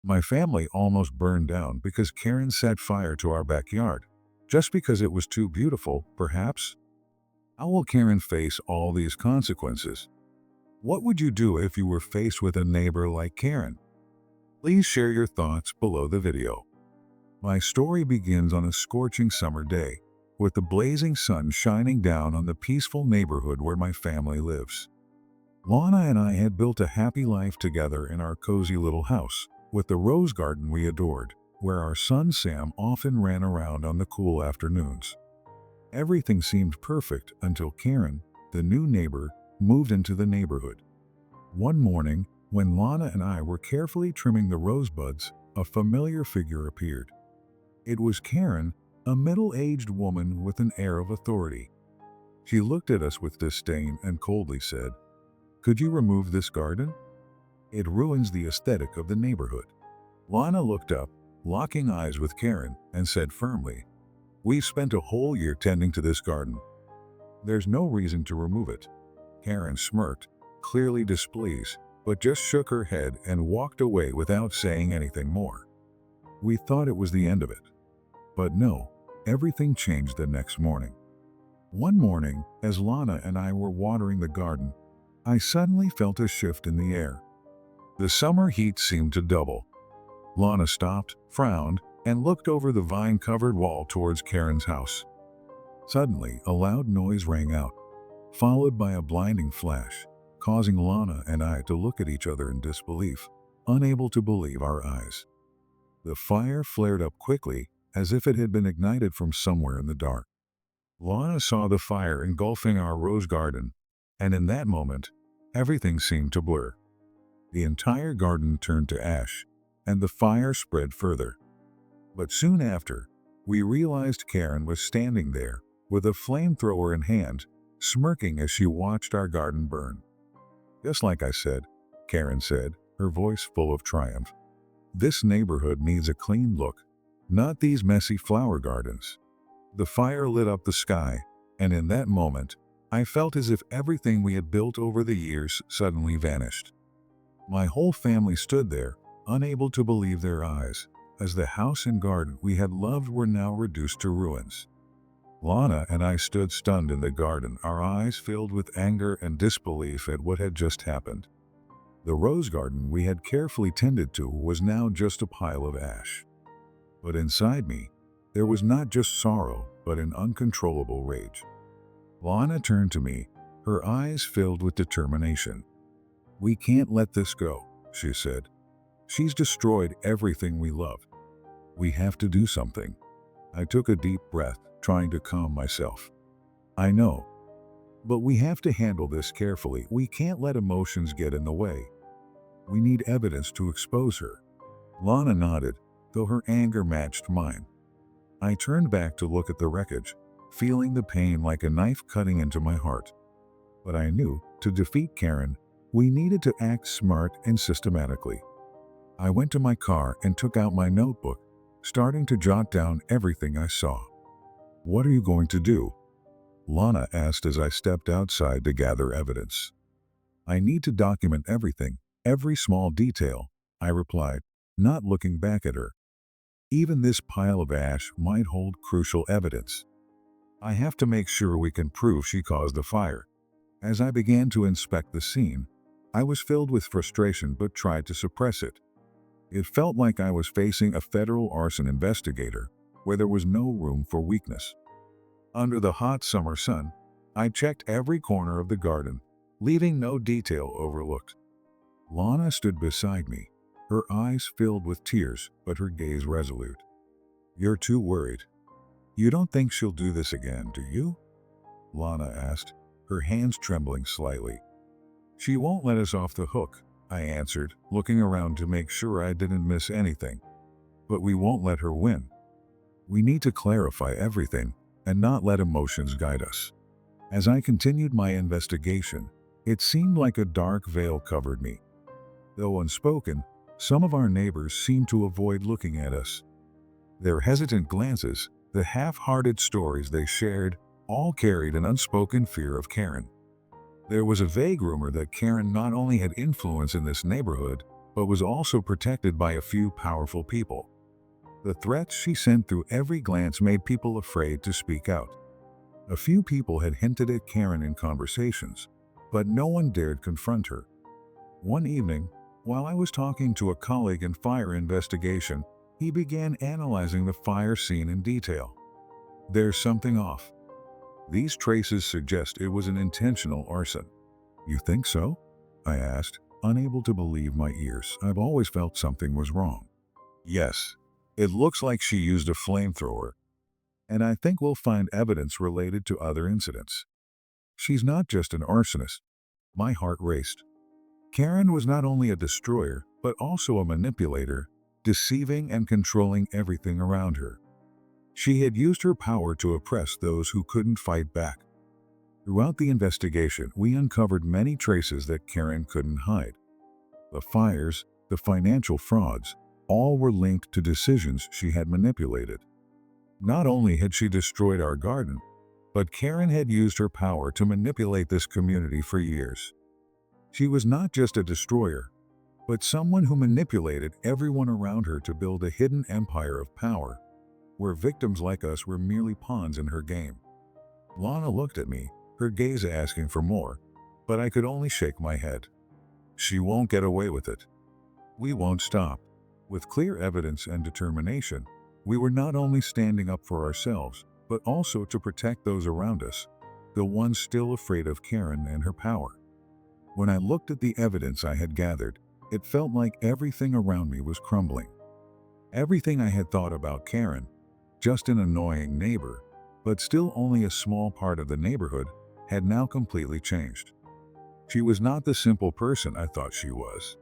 My family almost burned down because Karen set fire to our backyard, just because it was too beautiful, perhaps? How will Karen face all these consequences? What would you do if you were faced with a neighbor like Karen? Please share your thoughts below the video. My story begins on a scorching summer day, with the blazing sun shining down on the peaceful neighborhood where my family lives. Lana and I had built a happy life together in our cozy little house, with the rose garden we adored, where our son Sam often ran around on the cool afternoons. Everything seemed perfect until Karen, the new neighbor, moved into the neighborhood. One morning, when Lana and I were carefully trimming the rosebuds, a familiar figure appeared. It was Karen, a middle-aged woman with an air of authority. She looked at us with disdain and coldly said, "Could you remove this garden? It ruins the aesthetic of the neighborhood." Lana looked up, locking eyes with Karen, and said firmly, "We've spent a whole year tending to this garden. There's no reason to remove it." Karen smirked, clearly displeased, but just shook her head and walked away without saying anything more. We thought it was the end of it. But no, everything changed the next morning. One morning, as Lana and I were watering the garden, I suddenly felt a shift in the air. The summer heat seemed to double. Lana stopped, frowned, and looked over the vine-covered wall towards Karen's house. Suddenly, a loud noise rang out, followed by a blinding flash, causing Lana and I to look at each other in disbelief, unable to believe our eyes. The fire flared up quickly, as if it had been ignited from somewhere in the dark. Lana saw the fire engulfing our rose garden, and in that moment, everything seemed to blur. The entire garden turned to ash, and the fire spread further. But soon after, we realized Karen was standing there, with a flamethrower in hand, smirking as she watched our garden burn. "Just like I said," Karen said, her voice full of triumph. "This neighborhood needs a clean look, not these messy flower gardens." The fire lit up the sky, and in that moment, I felt as if everything we had built over the years suddenly vanished. My whole family stood there, unable to believe their eyes, as the house and garden we had loved were now reduced to ruins. Lana and I stood stunned in the garden, our eyes filled with anger and disbelief at what had just happened. The rose garden we had carefully tended to was now just a pile of ash. But inside me, there was not just sorrow, but an uncontrollable rage. Lana turned to me, her eyes filled with determination. "We can't let this go," she said. "She's destroyed everything we loved. We have to do something." I took a deep breath, trying to calm myself. "I know. But we have to handle this carefully. We can't let emotions get in the way. We need evidence to expose her." Lana nodded, though her anger matched mine. I turned back to look at the wreckage, feeling the pain like a knife cutting into my heart. But I knew, to defeat Karen, we needed to act smart and systematically. I went to my car and took out my notebook, starting to jot down everything I saw. "What are you going to do?" Lana asked as I stepped outside to gather evidence. "I need to document everything, every small detail," I replied, not looking back at her. "Even this pile of ash might hold crucial evidence. I have to make sure we can prove she caused the fire." As I began to inspect the scene, I was filled with frustration but tried to suppress it. It felt like I was facing a federal arson investigator, where there was no room for weakness. Under the hot summer sun, I checked every corner of the garden, leaving no detail overlooked. Lana stood beside me, her eyes filled with tears, but her gaze resolute. "You're too worried. You don't think she'll do this again, do you?" Lana asked, her hands trembling slightly. "She won't let us off the hook," I answered, looking around to make sure I didn't miss anything. "But we won't let her win. We need to clarify everything and not let emotions guide us." As I continued my investigation, it seemed like a dark veil covered me. Though unspoken, some of our neighbors seemed to avoid looking at us. Their hesitant glances, the half-hearted stories they shared, all carried an unspoken fear of Karen. There was a vague rumor that Karen not only had influence in this neighborhood, but was also protected by a few powerful people. The threats she sent through every glance made people afraid to speak out. A few people had hinted at Karen in conversations, but no one dared confront her. One evening, while I was talking to a colleague in fire investigation, he began analyzing the fire scene in detail. "There's something off. These traces suggest it was an intentional arson." "You think so?" I asked, unable to believe my ears. I've always felt something was wrong. "Yes. It looks like she used a flamethrower, and I think we'll find evidence related to other incidents. She's not just an arsonist." My heart raced. Karen was not only a destroyer, but also a manipulator, deceiving and controlling everything around her. She had used her power to oppress those who couldn't fight back. Throughout the investigation, we uncovered many traces that Karen couldn't hide. The fires, the financial frauds, all were linked to decisions she had manipulated. Not only had she destroyed our garden, but Karen had used her power to manipulate this community for years. She was not just a destroyer, but someone who manipulated everyone around her to build a hidden empire of power, where victims like us were merely pawns in her game. Lana looked at me, her gaze asking for more, but I could only shake my head. "She won't get away with it. We won't stop." With clear evidence and determination, we were not only standing up for ourselves, but also to protect those around us, the ones still afraid of Karen and her power. When I looked at the evidence I had gathered, it felt like everything around me was crumbling. Everything I had thought about Karen, just an annoying neighbor, but still only a small part of the neighborhood, had now completely changed. She was not the simple person I thought she was.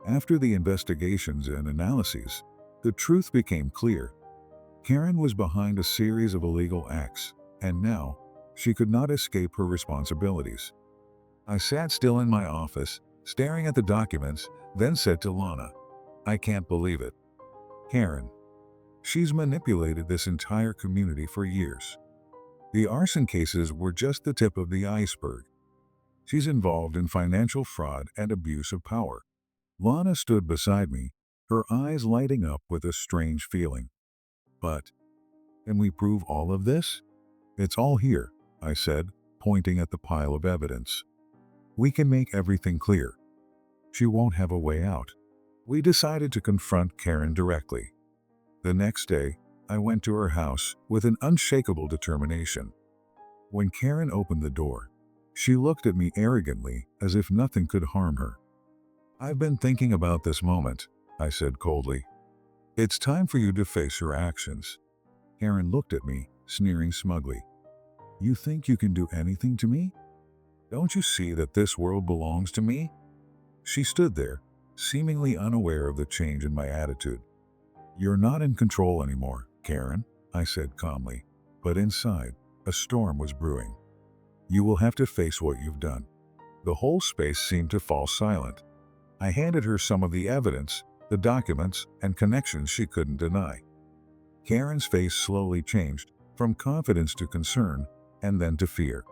After the investigations and analyses, the truth became clear. Karen was behind a series of illegal acts, and now she could not escape her responsibilities. I sat still in my office, staring at the documents, then said to Lana, "I can't believe it. Karen. She's manipulated this entire community for years. The arson cases were just the tip of the iceberg. She's involved in financial fraud and abuse of power." Lana stood beside me, her eyes lighting up with a strange feeling. "But, can we prove all of this?" "It's all here," I said, pointing at the pile of evidence. "We can make everything clear. She won't have a way out." We decided to confront Karen directly. The next day, I went to her house with an unshakable determination. When Karen opened the door, she looked at me arrogantly, as if nothing could harm her. "I've been thinking about this moment," I said coldly. "It's time for you to face your actions." Karen looked at me, sneering smugly. "You think you can do anything to me? Don't you see that this world belongs to me?" She stood there, seemingly unaware of the change in my attitude. "You're not in control anymore, Karen," I said calmly, but inside, a storm was brewing. "You will have to face what you've done." The whole space seemed to fall silent. I handed her some of the evidence, the documents, and connections she couldn't deny. Karen's face slowly changed, from confidence to concern, and then to fear.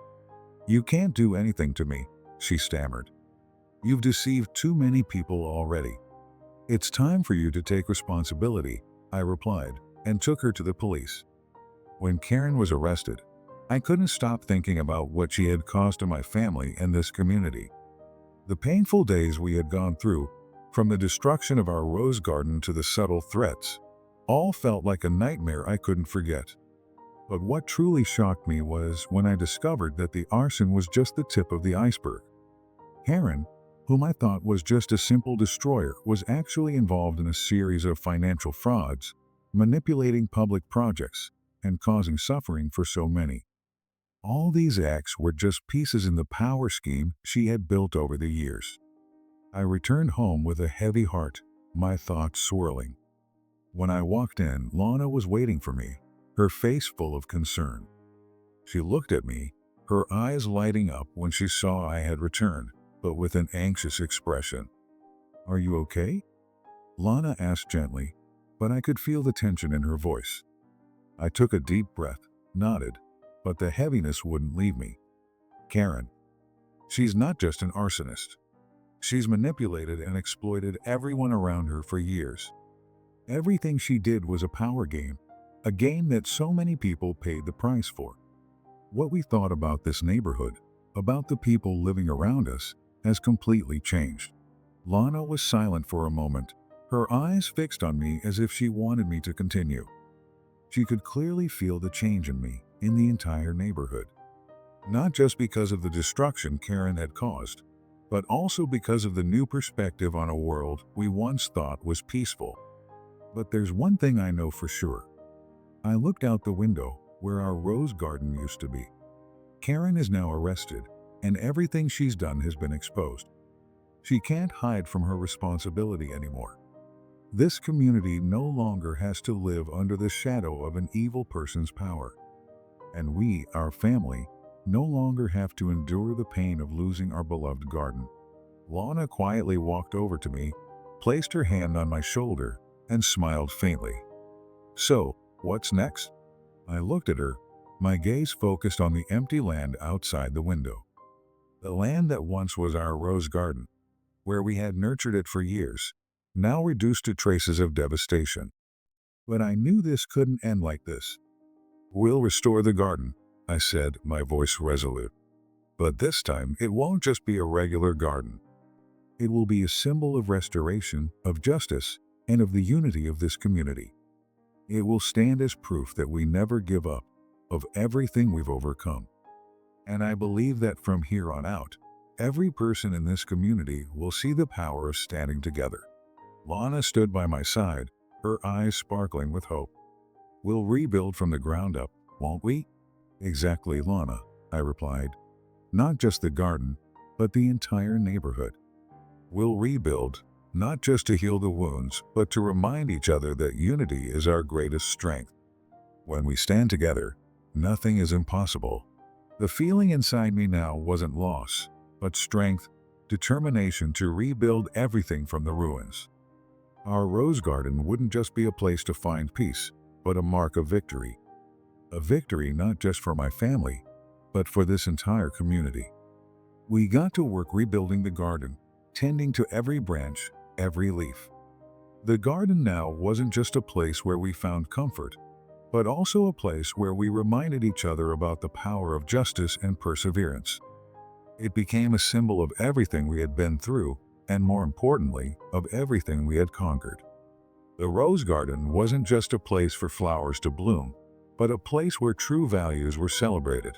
"You can't do anything to me," she stammered. "You've deceived too many people already." "It's time for you to take responsibility," I replied, and took her to the police. When Karen was arrested, I couldn't stop thinking about what she had caused to my family and this community. The painful days we had gone through, from the destruction of our rose garden to the subtle threats, all felt like a nightmare I couldn't forget. But what truly shocked me was when I discovered that the arson was just the tip of the iceberg. Karen, whom I thought was just a simple destroyer, was actually involved in a series of financial frauds, manipulating public projects, and causing suffering for so many. All these acts were just pieces in the power scheme she had built over the years. I returned home with a heavy heart, my thoughts swirling. When I walked in, Lana was waiting for me, her face full of concern. She looked at me, her eyes lighting up when she saw I had returned, but with an anxious expression. "Are you okay?" Lana asked gently, but I could feel the tension in her voice. I took a deep breath, nodded, but the heaviness wouldn't leave me. "Karen. She's not just an arsonist. She's manipulated and exploited everyone around her for years. Everything she did was a power game, a game that so many people paid the price for. What we thought about this neighborhood, about the people living around us, has completely changed. Lana was silent for a moment, her eyes fixed on me as if she wanted me to continue. She could clearly feel the change in me, in the entire neighborhood. Not just because of the destruction Karen had caused, but also because of the new perspective on a world we once thought was peaceful. But there's one thing I know for sure. I looked out the window where our rose garden used to be. Karen is now arrested, and everything she's done has been exposed. She can't hide from her responsibility anymore. This community no longer has to live under the shadow of an evil person's power. And we, our family, no longer have to endure the pain of losing our beloved garden. Lana quietly walked over to me, placed her hand on my shoulder, and smiled faintly. So, what's next? I looked at her, my gaze focused on the empty land outside the window. The land that once was our rose garden, where we had nurtured it for years, now reduced to traces of devastation. But I knew this couldn't end like this. We'll restore the garden, I said, my voice resolute. But this time, it won't just be a regular garden. It will be a symbol of restoration, of justice, and of the unity of this community. It will stand as proof that we never give up, of everything we've overcome. And I believe that from here on out, every person in this community will see the power of standing together. Lana stood by my side, her eyes sparkling with hope. We'll rebuild from the ground up, won't we? Exactly, Lana, I replied. Not just the garden, but the entire neighborhood. We'll rebuild, not just to heal the wounds, but to remind each other that unity is our greatest strength. When we stand together, nothing is impossible. The feeling inside me now wasn't loss, but strength, determination to rebuild everything from the ruins. Our rose garden wouldn't just be a place to find peace, but a mark of victory. A victory not just for my family, but for this entire community. We got to work rebuilding the garden, tending to every branch, every leaf. The garden now wasn't just a place where we found comfort, but also a place where we reminded each other about the power of justice and perseverance. It became a symbol of everything we had been through, and more importantly, of everything we had conquered. The rose garden wasn't just a place for flowers to bloom, but a place where true values were celebrated.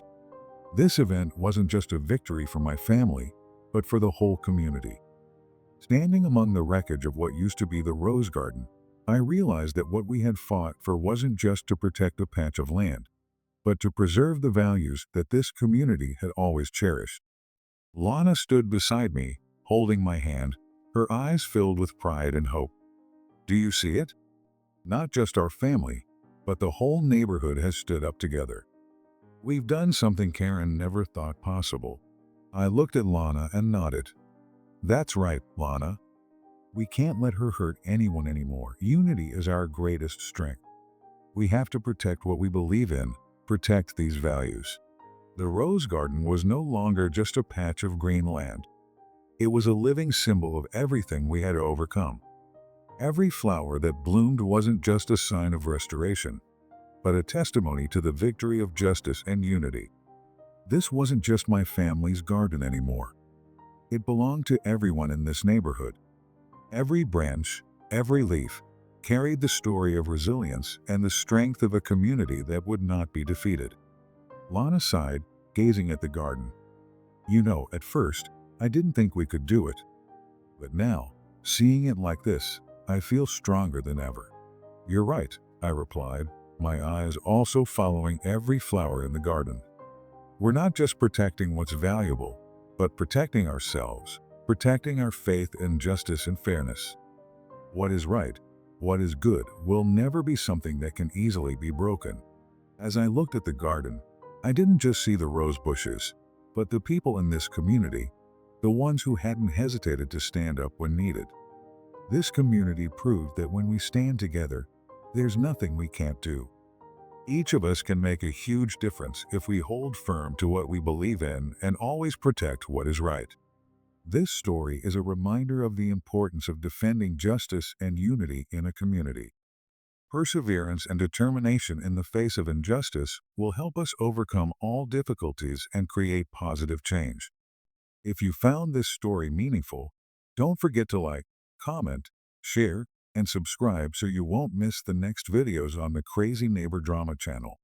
This event wasn't just a victory for my family, but for the whole community. Standing among the wreckage of what used to be the rose garden, I realized that what we had fought for wasn't just to protect a patch of land, but to preserve the values that this community had always cherished. Lana stood beside me, holding my hand, her eyes filled with pride and hope. Do you see it? Not just our family, but the whole neighborhood has stood up together. We've done something Karen never thought possible. I looked at Lana and nodded. That's right, Lana. We can't let her hurt anyone anymore. Unity is our greatest strength. We have to protect what we believe in, protect these values. The rose garden was no longer just a patch of green land. It was a living symbol of everything we had overcome. Every flower that bloomed wasn't just a sign of restoration, but a testimony to the victory of justice and unity. This wasn't just my family's garden anymore. It belonged to everyone in this neighborhood. Every branch, every leaf, carried the story of resilience and the strength of a community that would not be defeated. Lana sighed, gazing at the garden. You know, at first, I didn't think we could do it. But now, seeing it like this, I feel stronger than ever. You're right, I replied, my eyes also following every flower in the garden. We're not just protecting what's valuable, but protecting ourselves, protecting our faith in justice and fairness. What is right, what is good, will never be something that can easily be broken. As I looked at the garden, I didn't just see the rose bushes, but the people in this community, the ones who hadn't hesitated to stand up when needed. This community proved that when we stand together, there's nothing we can't do. Each of us can make a huge difference if we hold firm to what we believe in and always protect what is right. This story is a reminder of the importance of defending justice and unity in a community. Perseverance and determination in the face of injustice will help us overcome all difficulties and create positive change. If you found this story meaningful, don't forget to like, comment, share, and subscribe so you won't miss the next videos on the Crazy Neighbor Drama channel.